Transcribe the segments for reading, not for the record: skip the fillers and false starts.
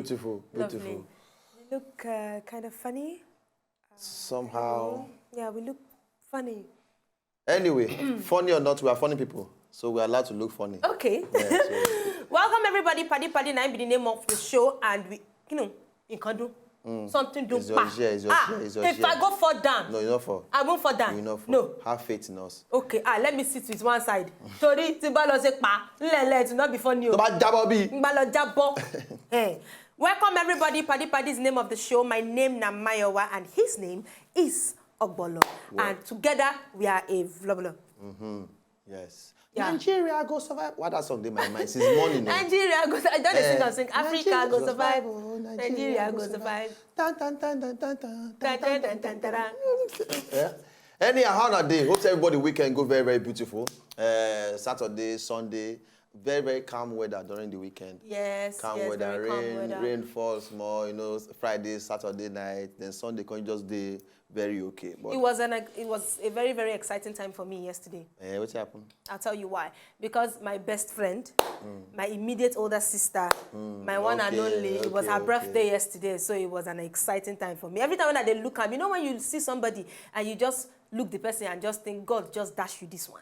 beautiful. Lovely. We look kind of funny. Somehow. Yeah, we look funny. Anyway, funny or not, we are funny people. So we are allowed to look funny. Okay. Yeah, so. Welcome everybody. Paddy Nine be the name of the show, and we, in Kandu. Something do It's your share, it's your share, it's your if share. I go fall down. No, you're not for. I won't fall down. You're not for. No. Have faith in us. Okay, let me sit with one side. Tori, Timbalo se pa, to not be funny. Timbalo jabo. Hey. Welcome everybody. Paddy's the name of the show. My name is Mayowa, and his name is Ogbolo. Wow. And together we are a vlogger. Yes. Yeah. Nigeria go survive. What that song in my mind since morning? Nigeria go survive. I don't sing. Africa go survive. Nigeria go survive. Yeah. Anyhow, how are they? Hope everybody weekend go very, very beautiful. Saturday, Sunday, very, very calm weather during the weekend. Yes. Calm yes, weather, weather. Rain falls more, Friday, Saturday night, then Sunday can just be very okay. But it was a very, very exciting time for me yesterday. What happened? I'll tell you why. Because my best friend, my immediate older sister, my one and only, it was her birthday yesterday, so it was an exciting time for me. Every time when I look at me, when you see somebody and you just look the person and just think, God just dash you this one.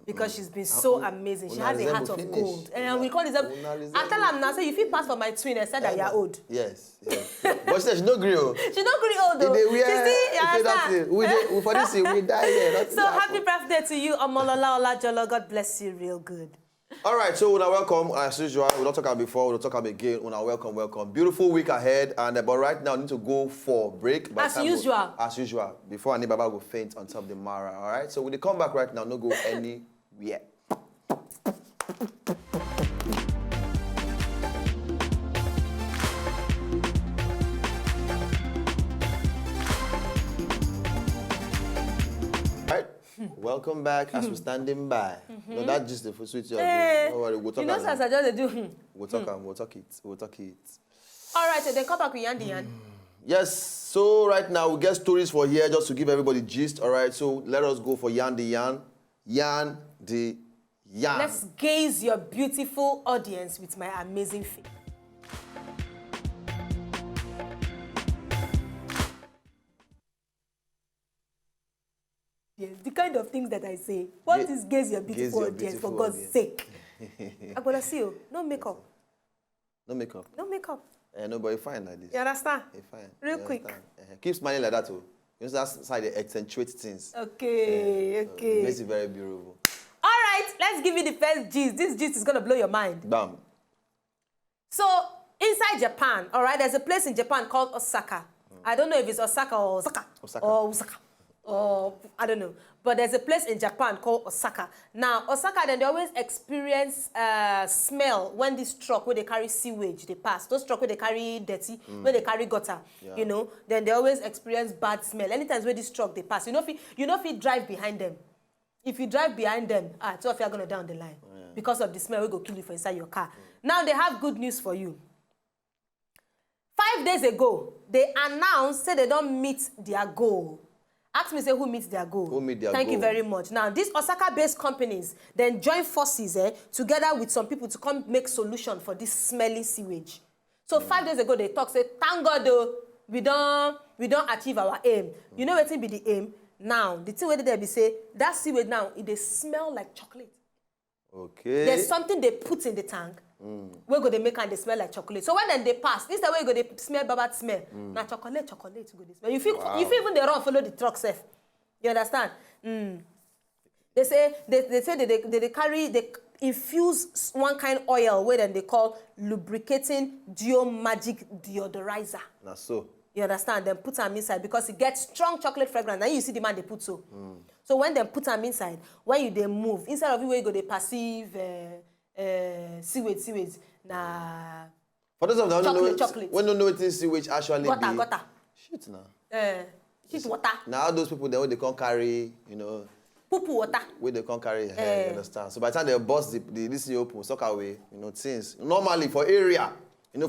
Because she's been so amazing. She has a heart of gold. And we call it, I tell her now, say, if you pass for my twin, I said that you're old. Yes. But she said she don't agree. She don't agree old though. For this we die here. So happy birthday to you, Omolola Olajolo. God bless you real good. All right, so una welcome as usual. We don't talk about before, we'll talk about again. Una welcome. Beautiful week ahead, and but right now I need to go for break. As usual. As usual. Before Ani Baba go faint on top of the Mara. All right, so when they come back right now, no go anywhere. Welcome back as we're standing by. No, that's just the sweet. Don't worry, we'll talk about it. I just do. We'll talk it. All right, so then come back with Yan. Yes, so right now we get stories for here just to give everybody gist. All right, so let us go for Yan the Yan. Let's gaze your beautiful audience with my amazing face. The kind of things that I say. What is gaze your beautiful audience, for God's sake? I'm going to see you. No makeup. No makeup? No makeup. Nobody fine like this. You understand? Fine. Real quick. Keep smiling like that too. You know, that's how they accentuate things. Okay. Makes it very beautiful. All right, let's give you the first gist. This gist is going to blow your mind. Bam. So, inside Japan, all right, there's a place in Japan called Osaka. I don't know if it's Osaka or Osaka. Or Osaka. Or I don't know. But there's a place in Japan called Osaka. Now, Osaka, then they always experience smell when this truck, where they carry sewage, they pass. Those trucks where they carry dirty, where they carry gutter, then they always experience bad smell. Anytime where this truck, they pass. If you drive behind them. If you drive behind them, two of you are going to down the line. Because of the smell, we go kill you for inside your car. Now, they have good news for you. 5 days ago, they announced, say they don't meet their goal. Ask me, say, who meets their goal? Thank you very much. Now, these Osaka-based companies then join forces together with some people to come make solution for this smelly sewage. So 5 days ago, they talk, say, thank God, though, we don't achieve our aim. You know what will be the aim? Now, the thing where they be say, that sewage now, they smell like chocolate. Okay. There's something they put in the tank. Where go they make and they smell like chocolate. So when then they pass, this is the way you go they smell bad smell. Now chocolate go they smell. You feel even they run follow the truck safe. You understand? They say they infuse one kind of oil where then they call lubricating Dio Magic deodorizer. That's so. You understand? Then put them inside because it gets strong chocolate fragrance. Now you see the man they put so. So when they put them inside, when they move, instead of you where you go they perceive sewage. Nah. For those of them who chocolate. When don't know what is sewage actually Gutter. Shit now. Shit water. Now those people they can't carry, Poo water. Where they can't carry, you understand. So by the time they bust this open, suck away, things. Normally for area,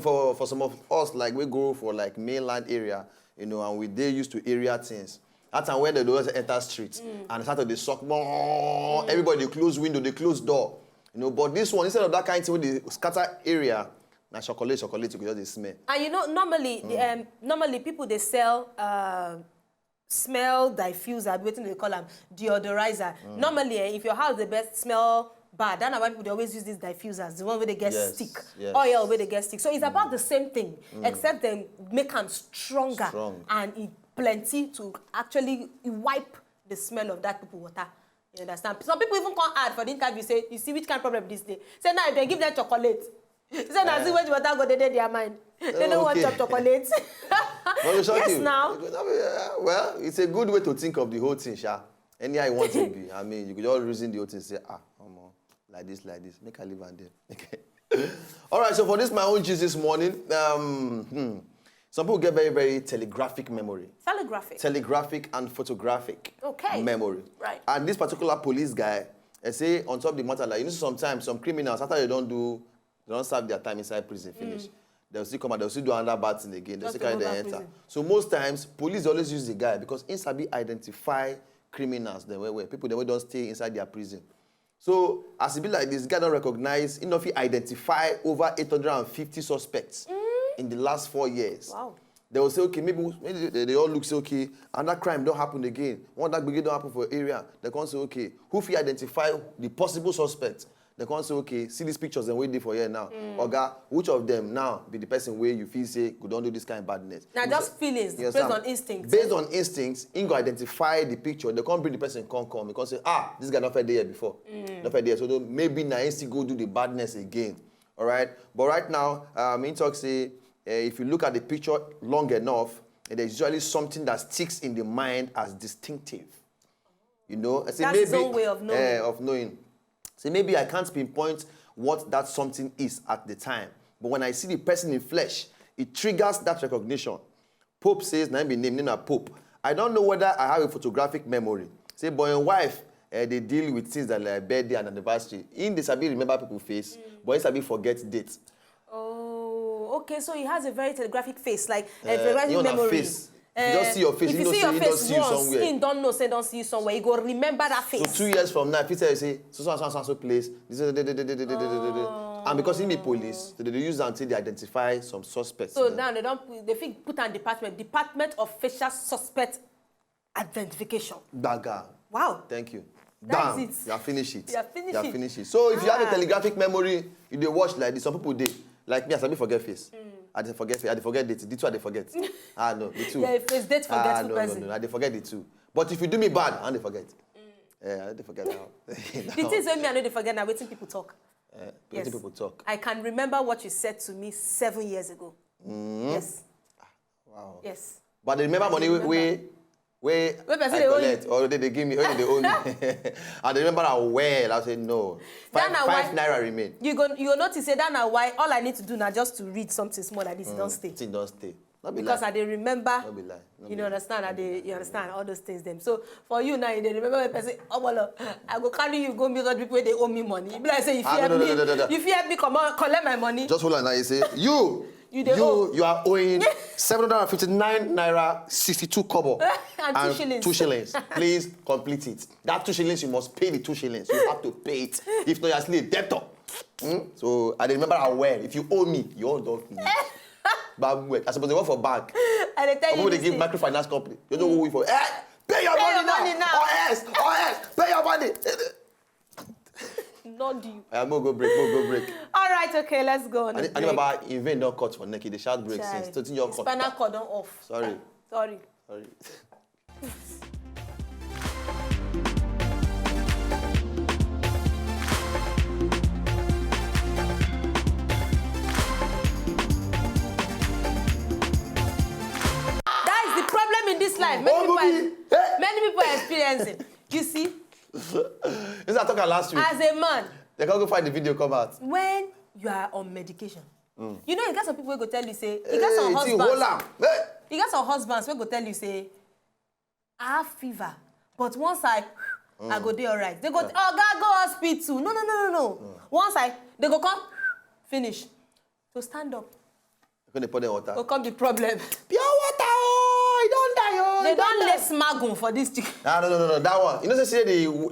for some of us, like we go for like mainland area, and they used to area things. That's when they do enter streets and start to they suck more. Everybody they close window, they close door. But this one, instead of that kind of thing with the scatter area, Now chocolate, you could just dey smell. And you know, normally, normally people they sell smell diffuser, what they call them, deodorizer. Normally, if your house the best smell bad, that's why people they always use these diffusers, the one where they get stick, oil where they get stick. So it's about the same thing, except then make them stronger and it plenty to actually wipe the smell of that people water. You understand? Some people even come add for the interview, say, you see which kind of problem this day. Say now if they give them chocolate. Say now see which water go they their mind. They don't want chocolate. Yes, now. Well, it's a good way to think of the whole thing, Sha. Anyhow you want to be. I mean, you could just reason the whole thing and say, like this. Make I live and there. Okay. All right, so for this, my own gist this morning, some people get very, very telegraphic memory. Telegraphic and photographic memory. Right. And this particular police guy, I say on top of the matter, like, you know, sometimes some criminals, after they don't serve their time inside prison, finish. They'll still come out, they'll still do another bad thing again. They'll still carry their enter. So most times, police always use the guy because inside identify criminals where people they don't stay inside their prison. So as it be like this, guy don't recognize, enough he identify over 850 suspects in the last 4 years. Wow. They will say, okay, maybe they all look, say, okay, and that crime don't happen again. One that begin don't happen for area. They can say, okay, who if you identify the possible suspects? They can say, okay, see these pictures and wait there for here now. Oga, which of them now be the person where you feel say, go don't do this kind of badness? Now just feelings, based on instincts. Based on instincts, you go identify the picture. They can't bring the person come. They can say, this guy not fed there before. Not fed there. So maybe now instinct go do the badness again. All right? But right now, in talk say, if you look at the picture long enough, there's usually something that sticks in the mind as distinctive. You know? I say, that's maybe, his own way of knowing. So maybe I can't pinpoint what that something is at the time. But when I see the person in flesh, it triggers that recognition. Pope says, na be named Pope. I don't know whether I have a photographic memory. Say, boy and wife, they deal with things that like birthday and anniversary. In the Sabi remember people's face, but in Sabi forget dates. Oh, okay. So he has a very telegraphic face, like a telegraphic memory. Face. You just see your face. If you see your face don't see you once, somewhere. he don't know, say don't see you somewhere. You go remember that face. So 2 years from now, if you say so place, and because he be police, so they use that until they identify some suspects. So now they put on Department of Facial Suspect Identification. Daga. Wow. Thank you. That's Damn, it. you have finished it. You have finished it. So if you have a telegraphic memory, you dey watch like this. Some people dey. Like me, I forget face. I dey forget face. I dey forget date. The two I dey forget. No, the two. Yeah, face date forgetful person. No. I dey forget the two. But if you do me bad, I dey forget. I dey forget now. The things when me I know they forget now, waiting people talk. Yes. People talk. I can remember what you said to me 7 years ago. Yes. Wow. Yes. But I remember money where I collect, or they give me, or they own me. And they remember how well. I say no. Five naira remain. You go notice that now why all I need to do now just to read something small like this, don't stay. It don't stay. Because I didn't remember. Not be lie. You understand? You understand all those things them. So for you now, you remember when person, I go carry you go meet other people where they owe me money. You be like say, if you help me collect my money. Just hold on now. You say you are owing 759 naira 62 kobo and 2 shillings. Please complete it. That 2 shillings you must pay the 2 shillings. You have to pay it. If not, you're still a debtor. So I remember how well. If you owe me, you owe don't me. But I suppose they work for bank. And they tell you they give microfinance company. You don't owe for. Pay your money now. Or else, pay your money. Not you. I'm gonna go break. All right, okay, let's go on. I remember invent no cut for neck. They shout break since. So your cut. Spinal cord on off. Sorry. In this life, many people are experiencing. You see? This is I talked about last week. As a man, they can't go find the video come out. When you are on medication, you know, you got some people who go tell you say, you got some husbands. You got some husbands who go tell you say, I have fever, but once I go there all right. They go, oh God, go hospital. No. Once they go come, finish. So stand up. When they pour the water. Will come the problem. Pure water, oh, you don't die, oh. oh, they don't lay smagun for this chicken. No. That one. You know, say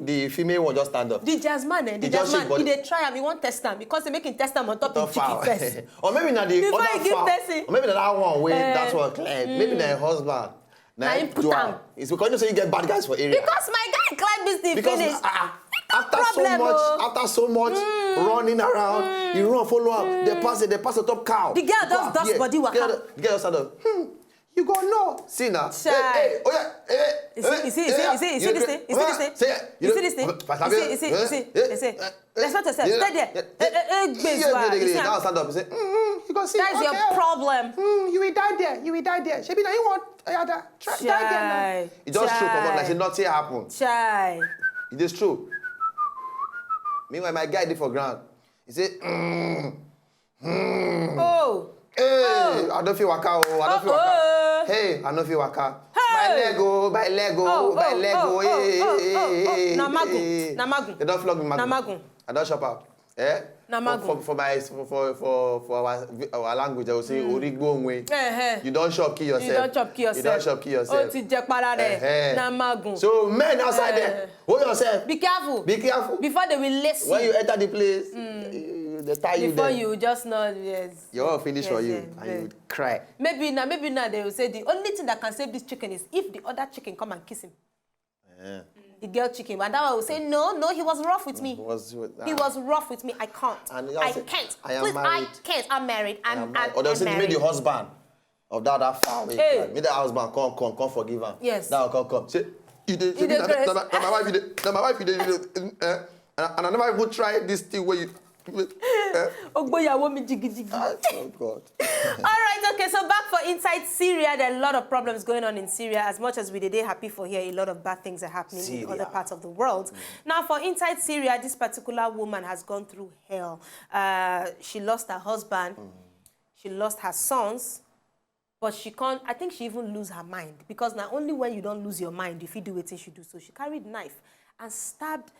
the female one just stand up. The Jasmine, he dey try am, he wan test am because they make him test am on top of chicken first. Or maybe na the before other fowl. Or maybe na that one wey that's what clear. Maybe na husband. Na him put am. It's because you say you get bad guys for area. Because my guy climb this thing finish. After so much running around, you run follow up. They pass the top cow. The girl just dust body waka. The girl just stand up. You go no. See now. Hey, oh yeah. You see this thing? You see? Respect yourself. Stay there. Now stand up. You say, you go see. That's your problem. You will die there. Shebi now you want die there now. It just show come on like say nothing happen. Chai. It is true. Meanwhile, my guy did for ground. He said, Oh. Hey, I don't feel waka. Hey, I don't feel waka. Hey. By Lego. Namagun. They don't flog me, Namagun. I don't shop out. Eh? Namagun. For our language, I will say, Origbo Nwe. You don't shop, kill yourself. Oh, ti jẹ para rẹ̀. Namagun. So, men outside there, hold yourself. Be careful. Before they will listen. When you enter the place, they tie you before there. you just know, yes. You're all finished for you, and you would cry. Maybe now they will say the only thing that can save this chicken is if the other chicken come and kiss him. Yeah. The girl chicken, and that one will say, no, he was rough with me. He was rough with me. I can't. I can't. I can't. I'm married. I'm married. Or they'll say you made the husband of that foul. Hey. Made the husband come forgive him. Yes. Now come. Say, my wife, and I never even tried this thing where you. Oh God. All right, okay, so back for Inside Syria. There are a lot of problems going on in Syria. As much as we did happy for here, a lot of bad things are happening in other parts of the world. Now, for Inside Syria, this particular woman has gone through hell. She lost her husband. She lost her sons. But she can't, I think she even lose her mind. Because not only when you don't lose your mind, if you do what you should do. So she carried a knife and stabbed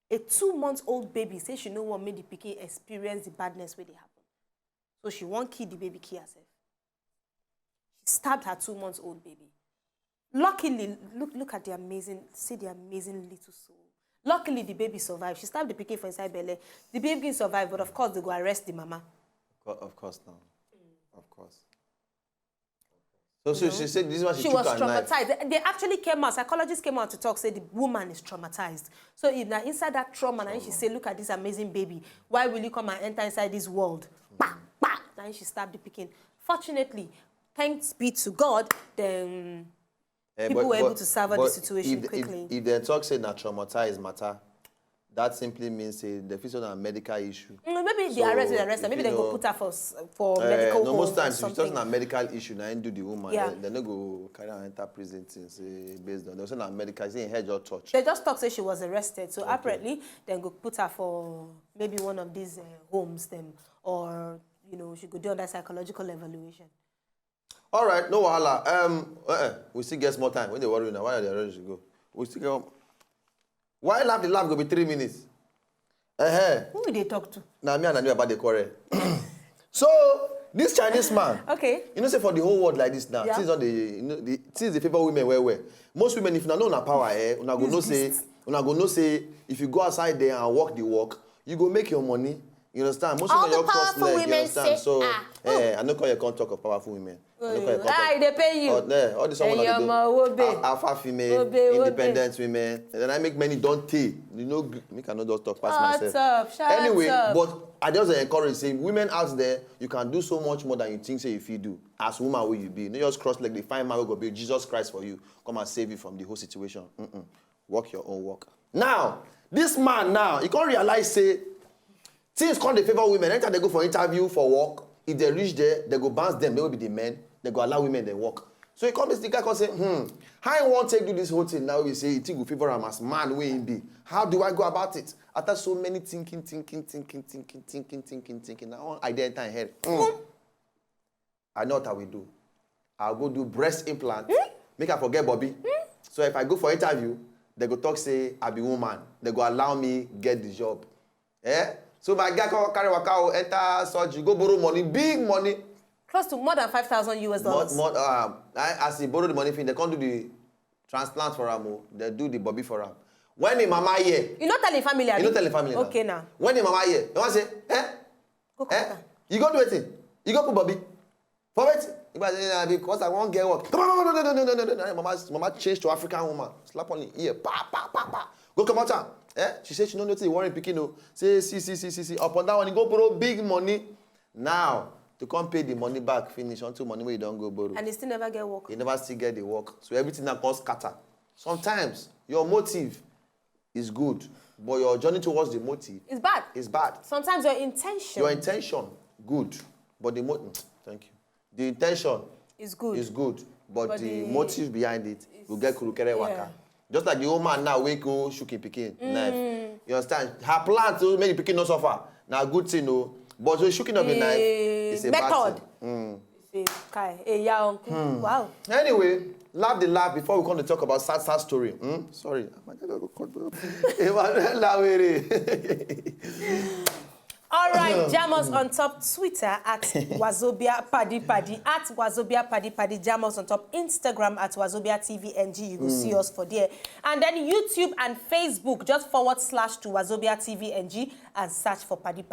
a 2-month-old baby. Say she no one made the pikin experience the badness where they happen. So she won't kill the baby, kill herself. She stabbed her 2-month-old baby. Luckily, look at the amazing little soul. Luckily, the baby survived. She stabbed the pikin for inside belly. The baby survived, but of course, they go arrest the mama. Of course, now. Of course. So she said this is what she took was her traumatized. Knife. They actually came out, psychologists came out to talk, say the woman is traumatized. So inside that trauma, and she said, look at this amazing baby. Why will you come and enter inside this world? Bah, bah. And she stabbed the pikin. Fortunately, thanks be to God, then people were able to salvage the situation quickly. If they talk say that traumatized matter, that simply means the physical and medical issue. Maybe they arrest her. Maybe they go put her for medical no, most times, if it's just a medical issue, now do the woman. Yeah. They don't go carry her enter prison things based on. They'll say that medical, say head or touch. They just talk say she was arrested. So apparently, then go put her for maybe one of these homes, or she could do under psychological evaluation. All right, no wahala. We still get more time. When they worry now, why are they ready to go? We still get. Why the laugh go be 3 minutes? Who will they talk to? Now me and I knew about the quarrel. So this Chinese man, okay, say for the whole world like this now, things on things the favor women well. Most women, if you know na power, una go know say if you go outside there and walk the walk, you go make your money. You understand? Most women your cross leg. You understand? So I don't call you can't talk of powerful women. They pay you. All this women that do alpha female, independent women. And then I make many don't take. Me cannot just talk past myself. Anyway, but I just encourage saying women out there, you can do so much more than you think say if you do. As woman will you be. Not just cross leg, they find man will go be Jesus Christ for you. Come and save you from the whole situation. Walk your own walk. Now, this man now, you can't realize say things called the favor women. Anytime they go for interview for work, if they reach there, they go bounce them. They will be the men. They go allow women they work. So he comes, the guy can say, how I want to do this whole thing now? We say, you think we favor him as man way in be. How do I go about it? After so many thinking. Now I didn't enter head. I know what I will do. I'll go do breast implant. Make I forget Bobby. So if I go for interview, they go talk say I be woman. They go allow me get the job. So my guy can carry waka enter surgery, go borrow money, big money. Close to more than $5,000 US. As he borrow the money, they can't do the transplant for him. They do the bobby for him. When the mama here, you not tell the family. You not tell the family. Okay now. When the mama here, you want to say, Go you go do it. You go put bobby. For it. Because I won't get work. No. Mama changed to African woman. Slap on the ear. Pa. Go come out. She said she don't know what worry picking. No. Say, see. Upon that one, you go borrow big money. Now, to come pay the money back, finish until money where you don't go borrow. And you still never get work. You never still get the work. So everything that costs scatter. Sometimes, your motive is good, but your journey towards the motive it's bad. It's bad. Sometimes your intention. Your intention, good, but the motive, thank you. The intention is good. But the motive behind it will get kurukere waka. Just like the old man now, we go shuki pikin knife. You understand? Her plan to make the pikin not suffer. Now good thing, no. But the shuking of the knife is a method. Bad thing. Wow. Anyway, laugh before we come to talk about sad story. Sorry. All right, jam us on top Twitter at Wazobia Paddy, at Wazobia Paddy, jam us on top Instagram at Wazobia TVNG. You will see us for there. And then YouTube and Facebook, just / to Wazobia TVNG and search for Paddy.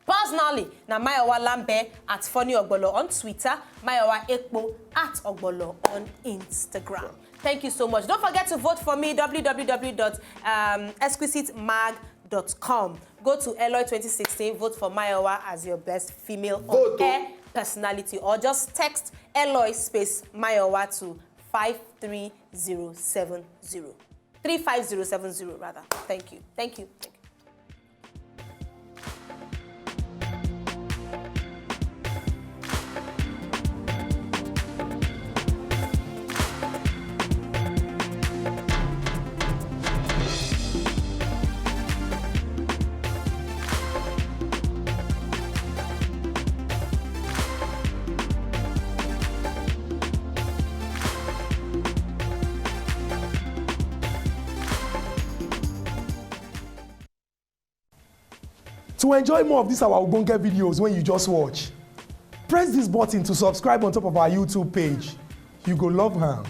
Personally, na Mayowa Lambe at Funny Ogbolo on Twitter, Mayowa Ekpo at Ogbolo on Instagram. Thank you so much. Don't forget to vote for me, www.exquisitemag.com. Go to Eloy 2016, vote for Mayowa as your best female on-air personality, or just text Eloy space Mayowa to 53070. 35070 rather. Thank you. To enjoy more of these our Ogbonge videos when you just watch, press this button to subscribe on top of our YouTube page. You go love her.